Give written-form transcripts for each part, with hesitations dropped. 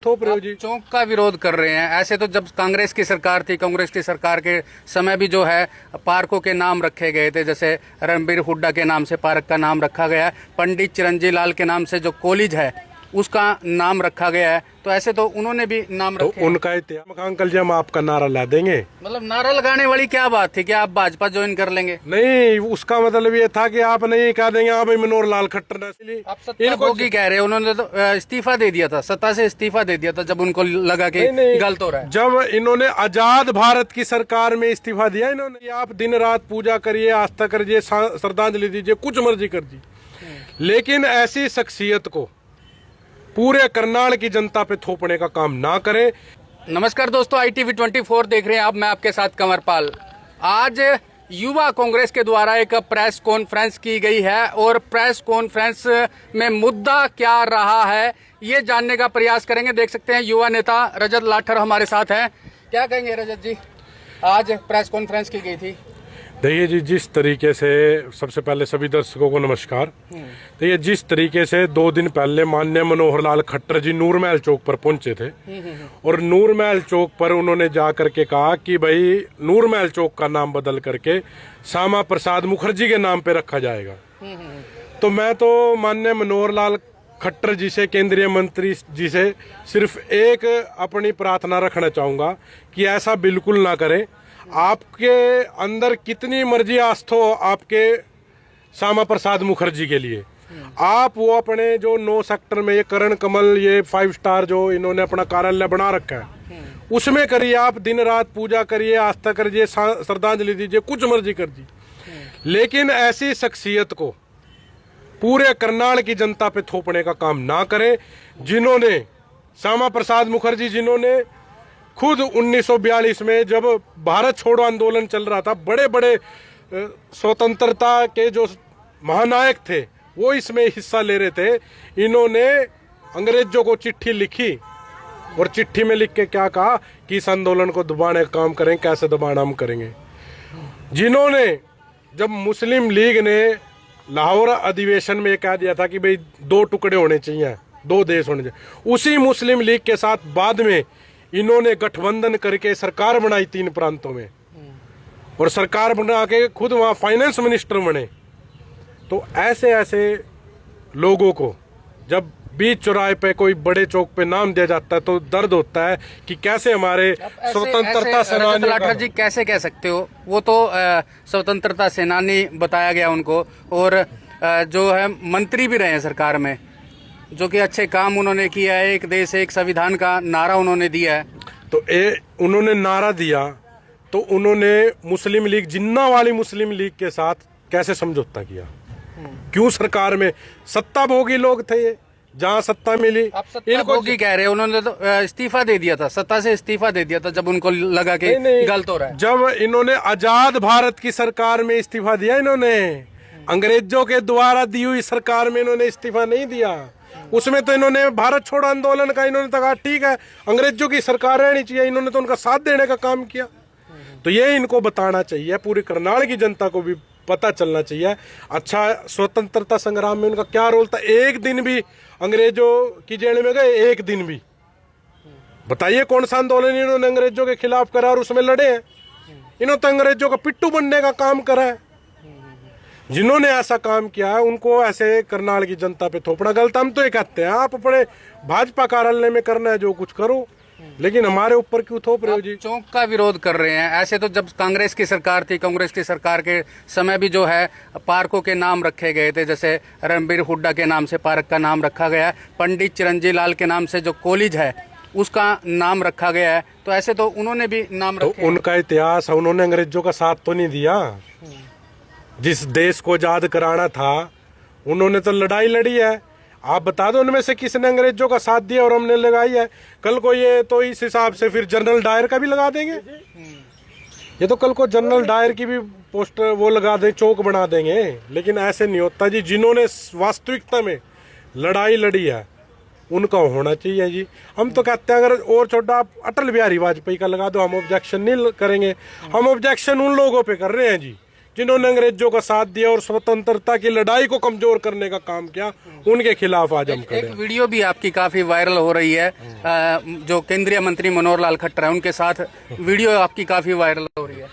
थोप रहे हो जी। चौक का विरोध कर रहे हैं। ऐसे तो जब कांग्रेस की सरकार थी, कांग्रेस की सरकार के समय भी जो है पार्कों के नाम रखे गए थे, जैसे रणबीर हुड्डा के नाम से पार्क का नाम रखा गया है, पंडित चिरंजी लाल के नाम से जो कॉलेज है उसका नाम रखा गया है। तो ऐसे तो उन्होंने भी नाम तो रखे उनका इतिहास अंकल जी हम आपका नारा ला देंगे। मतलब नारा लगाने वाली क्या बात थी कि आप भाजपा ज्वाइन कर लेंगे? नहीं, उसका मतलब ये था कि आप नहीं कह देंगे हाँ भाई मनोहर लाल खट्टर ने आप सत्ता भोगी कह रहे हैं। उन्होंने तो इस्तीफा दे दिया था, सत्ता से इस्तीफा दे दिया था जब उनको लगा कि गलत हो रहा है। जब इन्होंने आजाद भारत की सरकार में इस्तीफा दिया इन्होंने, आप दिन रात पूजा करिए, आस्था करिए, श्रद्धांजलि दीजिए, कुछ मर्जी कर दी, लेकिन ऐसी शख्सियत को पूरे करनाल की जनता पे थोपने का काम ना करें। नमस्कार दोस्तों, ITV 24 देख रहे हैं आप, मैं आपके साथ कंवरपाल। आज युवा कांग्रेस के द्वारा एक प्रेस कॉन्फ्रेंस की गई है और प्रेस कॉन्फ्रेंस में मुद्दा क्या रहा है ये जानने का प्रयास करेंगे। देख सकते हैं युवा नेता रजत लाठर हमारे साथ हैं। क्या कहेंगे रजत जी, आज प्रेस कॉन्फ्रेंस की गई थी? देखिए जी, जिस तरीके से सबसे पहले सभी दर्शकों को नमस्कार। देखिए जिस तरीके से 2 दिन पहले माननीय मनोहर लाल खट्टर जी नूरमहल चौक पर पहुंचे थे और नूरमहल चौक पर उन्होंने जा करके कहा कि भाई नूरमहल चौक का नाम बदल करके श्यामा प्रसाद मुखर्जी के नाम पे रखा जाएगा। तो मैं तो माननीय मनोहर लाल खट्टर जी से, केंद्रीय मंत्री जी से सिर्फ एक अपनी प्रार्थना रखना चाहूंगा कि ऐसा बिल्कुल ना करें। आपके अंदर कितनी मर्जी आस्था हो आपके श्यामा प्रसाद मुखर्जी के लिए, आप वो अपने जो 9 सेक्टर में ये करण कमल, ये 5 स्टार जो इन्होंने अपना कार्यालय बना रखा है उसमें करिए, आप दिन रात पूजा करिए, आस्था करिए, श्रद्धांजलि दीजिए, कुछ मर्जी कर दी, लेकिन ऐसी शख्सियत को पूरे करनाल की जनता पे थोपने का काम ना करें। जिन्होंने श्यामा प्रसाद मुखर्जी, जिन्होंने खुद 1942 में जब भारत छोड़ो आंदोलन चल रहा था, बड़े बड़े स्वतंत्रता के जो महानायक थे वो इसमें हिस्सा ले रहे थे, इन्होंने अंग्रेजों को चिट्ठी लिखी और चिट्ठी में लिख के क्या कहा कि इस आंदोलन को दबाने का काम करें, कैसे दबाना हम करेंगे। जिन्होंने जब मुस्लिम लीग ने लाहौर अधिवेशन में कह दिया था कि भाई 2 टुकड़े होने चाहिए, 2 देश होने चाहिए, उसी मुस्लिम लीग के साथ बाद में इन्होंने गठबंधन करके सरकार बनाई 3 प्रांतों में और सरकार बना के खुद वहां फाइनेंस मिनिस्टर बने। तो ऐसे ऐसे लोगों को जब बीच चौराहे पे कोई बड़े चौक पे नाम दिया जाता है तो दर्द होता है कि कैसे हमारे स्वतंत्रता सेनानी। लाठर जी कैसे कह सकते हो, वो तो स्वतंत्रता सेनानी बताया गया उनको, और जो है मंत्री भी रहे हैं सरकार में, जो कि अच्छे काम उन्होंने किया है, एक देश एक संविधान का नारा उन्होंने दिया है। तो उन्होंने नारा दिया तो उन्होंने मुस्लिम लीग, जिन्ना वाली मुस्लिम लीग के साथ कैसे समझौता किया? क्यों? सरकार में सत्ता भोगी लोग थे ये, जहाँ सत्ता मिली। आप सत्ता भोगी कह रहे हैं। उन्होंने तो इस्तीफा दे दिया था, सत्ता से इस्तीफा दे दिया था जब उनको लगा कि गलत हो रहा है। जब इन्होंने आजाद भारत की सरकार में इस्तीफा दिया, इन्होंने अंग्रेजों के द्वारा दी हुई सरकार में इन्होंने इस्तीफा नहीं दिया। उसमें तो इन्होंने भारत छोड़ो आंदोलन का इन्होंने तो कहा ठीक है अंग्रेजों की सरकार रहनी चाहिए, इन्होंने तो उनका साथ देने का काम किया। तो ये इनको बताना चाहिए, पूरी करनाल की जनता को भी पता चलना चाहिए। अच्छा, स्वतंत्रता संग्राम में उनका क्या रोल था? एक दिन भी अंग्रेजों की जेल में गए? एक दिन भी? बताइए कौन सा आंदोलन इन्होंने अंग्रेजों के खिलाफ करा और उसमें लड़े हैं? इन्होंने तो अंग्रेजों का पिट्ठू बनने का काम करा है। जिन्होंने ऐसा काम किया है उनको ऐसे करनाल की जनता पे थोपना गलत। हम तो ये कहते हैं आप अपने भाजपा कार्यालय में करना है जो कुछ करो, लेकिन हमारे ऊपर क्यों थोप रहे हो जी? चौक का विरोध कर रहे हैं। ऐसे तो जब कांग्रेस की सरकार थी, कांग्रेस की सरकार के समय भी जो है पार्कों के नाम रखे गए थे, जैसे रणबीर हुड्डा के नाम से पार्क का नाम रखा गया है, पंडित चिरंजी लाल के नाम से जो कॉलेज है उसका नाम रखा गया है। तो ऐसे तो उन्होंने भी नाम रखे। तो उनका इतिहास है, उन्होंने अंग्रेजों का साथ तो नहीं दिया। जिस देश को आजाद कराना था उन्होंने तो लड़ाई लड़ी है। आप बता दो उनमें से किसने अंग्रेजों का साथ दिया और हमने लगाई है? कल को ये तो इस हिसाब से फिर जनरल डायर का भी लगा देंगे। ये तो कल को जनरल डायर की भी पोस्टर वो लगा दें, चौक बना देंगे। लेकिन ऐसे नहीं होता जी। जिन्होंने वास्तविकता में लड़ाई लड़ी है उनका होना चाहिए जी। हम तो कहते हैं अगर और छोटा आप अटल बिहारी वाजपेयी का लगा दो, हम ऑब्जेक्शन नहीं करेंगे। हम ऑब्जेक्शन उन लोगों पे कर रहे हैं जी जिन्होंने अंग्रेजों का साथ दिया और स्वतंत्रता की लड़ाई को कमजोर करने का काम किया, उनके खिलाफ आज हम खड़े एक वीडियो भी आपकी काफी वायरल हो रही है, जो केंद्रीय मंत्री मनोहर लाल खट्टर है उनके साथ वीडियो आपकी काफी वायरल हो रही है।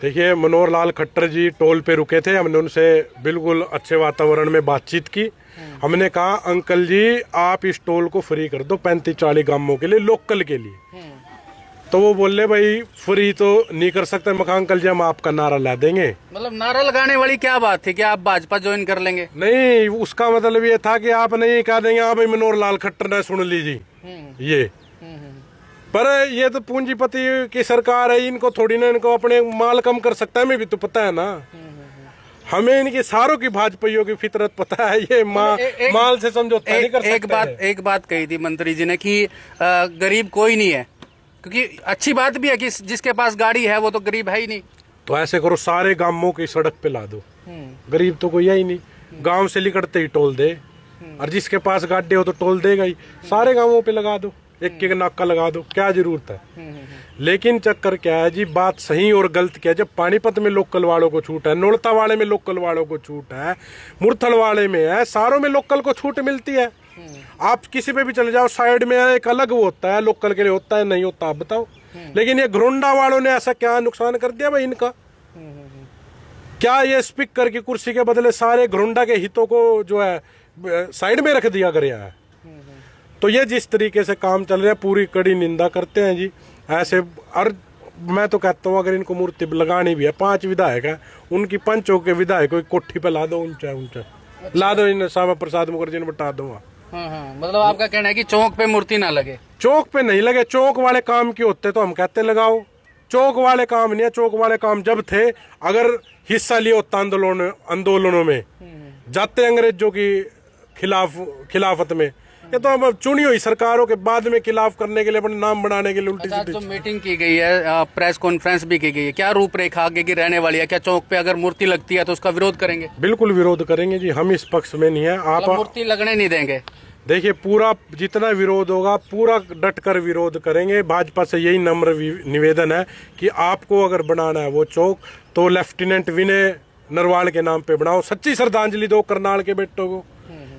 देखिए, मनोहर लाल खट्टर जी टोल पे रुके थे, हमने उनसे बिल्कुल अच्छे वातावरण में बातचीत की। हमने कहा अंकल जी आप इस टोल को फ्री कर दो 35-40 गांवों के लिए, लोकल के लिए। तो वो बोले भाई फ्री तो नहीं कर सकते। मैं कहा अंकल जी हम आपका नारा ला देंगे। मतलब नारा लगाने वाली क्या बात थी, क्या आप भाजपा ज्वाइन कर लेंगे? नहीं, उसका मतलब ये था कि आप नहीं कह देंगे हाँ भाई मनोहर लाल खट्टर ने सुन लीजिए ये। पर ये तो पूंजीपति की सरकार है, इनको थोड़ी ना इनको अपने माल कम कर सकता है, हमें भी तो पता है ना। हमें इनकी सारों की भाजपाइयों की फितरत पता है, ये माल से समझौता नहीं कर सकते। एक बात कही थी मंत्री जी ने कि गरीब कोई नहीं है, क्योंकि अच्छी बात भी है कि जिसके पास गाड़ी है वो तो गरीब है ही नहीं। तो ऐसे करो सारे गांवों की सड़क पे ला दो, गरीब तो कोई है ही नहीं। गांव से निकलते ही टोल दे, और जिसके पास गाड़ी हो तो टोल देगा ही। सारे गांवों पे लगा दो, एक एक नाका लगा दो, क्या जरूरत है। लेकिन चक्कर क्या है जी, बात सही और गलत क्या है। जब पानीपत में लोकल वालों को छूट है, नोलता वाले में लोकल वालों को छूट है, मुरथल वाले में है, सारों में लोकल को छूट मिलती है। आप किसी पे भी चले जाओ, साइड में एक अलग वो होता है, लोकल के लिए होता है, नहीं होता आप बताओ। लेकिन ये घरोंडा वालों ने ऐसा क्या नुकसान कर दिया भाई इनका? क्या ये स्पीकर की कुर्सी के बदले सारे घरोंडा के हितों को जो है साइड में रख दिया गया है? तो ये जिस तरीके से काम चल रहा है पूरी कड़ी निंदा करते हैं जी ऐसे। और मैं तो कहता हूँ अगर इनको मूर्ति लगानी भी है, 5 विधायक है, उनकी पंचों के विधायक को कोठी पे ला दो, ऊंचा ऊंचा ला दो, इन श्यामा प्रसाद मुखर्जी ने बता दूंगा। मतलब आपका कहना है कि चौक पे मूर्ति ना लगे? चौक पे नहीं लगे, चौक वाले काम के होते तो हम कहते लगाओ। चौक वाले काम नहीं है, चौक वाले काम जब थे, अगर हिस्सा लिया होता आंदोलनों में, जाते अंग्रेजों की खिलाफत में। ये तो हम चुनी हुई सरकारों के बाद में खिलाफ करने के लिए, अपने नाम बनाने के लिए उल्टी सीधी। तो मीटिंग की गई है, प्रेस कॉन्फ्रेंस भी की गई है, क्या रूपरेखा आगे की रहने वाली है? क्या चौक पे अगर मूर्ति लगती है तो उसका विरोध करेंगे? बिल्कुल विरोध करेंगे जी, हम इस पक्ष में नहीं है। आप मूर्ति लगने नहीं देंगे? देखिए, पूरा जितना विरोध होगा पूरा डट कर विरोध करेंगे। भाजपा से यही नम्र निवेदन है कि आपको अगर बनाना है वो चौक, तो लेफ्टिनेंट विनय नरवाल के नाम पे बनाओ, सच्ची श्रद्धांजलि दो करनाल के बेटों को।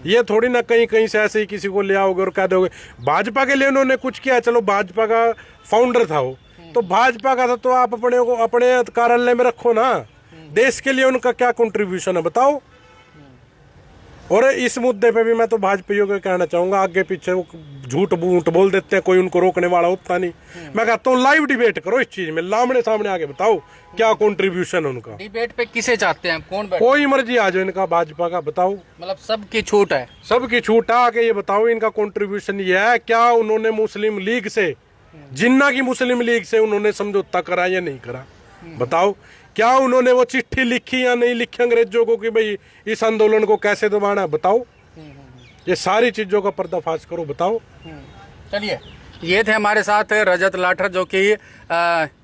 ये थोड़ी ना कहीं कहीं से ऐसे ही किसी को ले आओगे और कह दोगे भाजपा के लिए उन्होंने कुछ किया। चलो भाजपा का फाउंडर था वो, तो भाजपा का था तो आप अपने कार्यालय में रखो ना। देश के लिए उनका क्या कंट्रीब्यूशन है बताओ। और इस मुद्दे पे भी मैं तो भाजपाइयों को कहना चाहूंगा, आगे पीछे वो झूठ बूट बोल देते हैं, कोई उनको रोकने वाला होता नहीं। मैं कहता हूँ लाइव डिबेट करो इस चीज में, लामने सामने आके बताओ क्या कंट्रीब्यूशन है उनका। डिबेट पे किसे चाहते हैं, कौन बैठे? कोई मर्जी आ जाओ इनका, भाजपा का बताओ। मतलब सबकी छूट है? सबकी छूट है, आके ये बताओ इनका कंट्रीब्यूशन ये है क्या। उन्होंने मुस्लिम लीग से, जिन्ना की मुस्लिम लीग से उन्होंने समझौता करा या नहीं करा बताओ। क्या उन्होंने वो चिट्ठी लिखी या नहीं लिखी अंग्रेजों को कि भाई इस आंदोलन को कैसे दबाना बताओ। ये सारी चीजों का पर्दाफाश करो बताओ। चलिए, ये थे हमारे साथ रजत लाठर, जो कि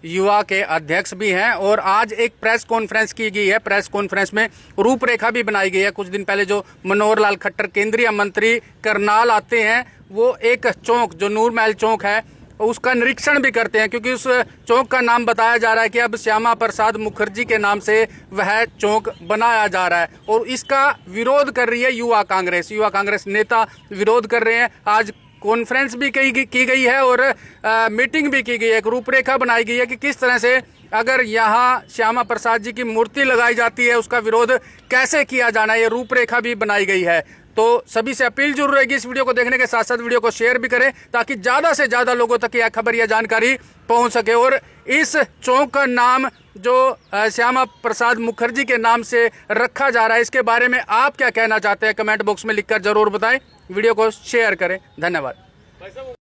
युवा के अध्यक्ष भी हैं, और आज एक प्रेस कॉन्फ्रेंस की गई है। प्रेस कॉन्फ्रेंस में रूपरेखा भी बनाई गई है। कुछ दिन पहले जो मनोहर लाल खट्टर केंद्रीय मंत्री करनाल आते हैं, वो एक चौक जो नूरमहल चौक है उसका निरीक्षण भी करते हैं, क्योंकि उस चौक का नाम बताया जा रहा है कि अब श्यामा प्रसाद मुखर्जी के नाम से वह चौक बनाया जा रहा है। और इसका विरोध कर रही है युवा कांग्रेस नेता विरोध कर रहे हैं। आज कॉन्फ्रेंस भी की गई है और मीटिंग भी की गई है। एक रूपरेखा बनाई गई है कि किस तरह से अगर यहाँ श्यामा प्रसाद जी की मूर्ति लगाई जाती है उसका विरोध कैसे किया जाना है, ये रूपरेखा भी बनाई गई है। तो सभी से अपील जरूर रहेगी, इस वीडियो को देखने के साथ साथ वीडियो को शेयर भी करें, ताकि ज्यादा से ज्यादा लोगों तक यह खबर या जानकारी पहुंच सके। और इस चौक का नाम जो श्यामा प्रसाद मुखर्जी के नाम से रखा जा रहा है, इसके बारे में आप क्या कहना चाहते हैं कमेंट बॉक्स में लिखकर जरूर बताएं। वीडियो को शेयर करें। धन्यवाद।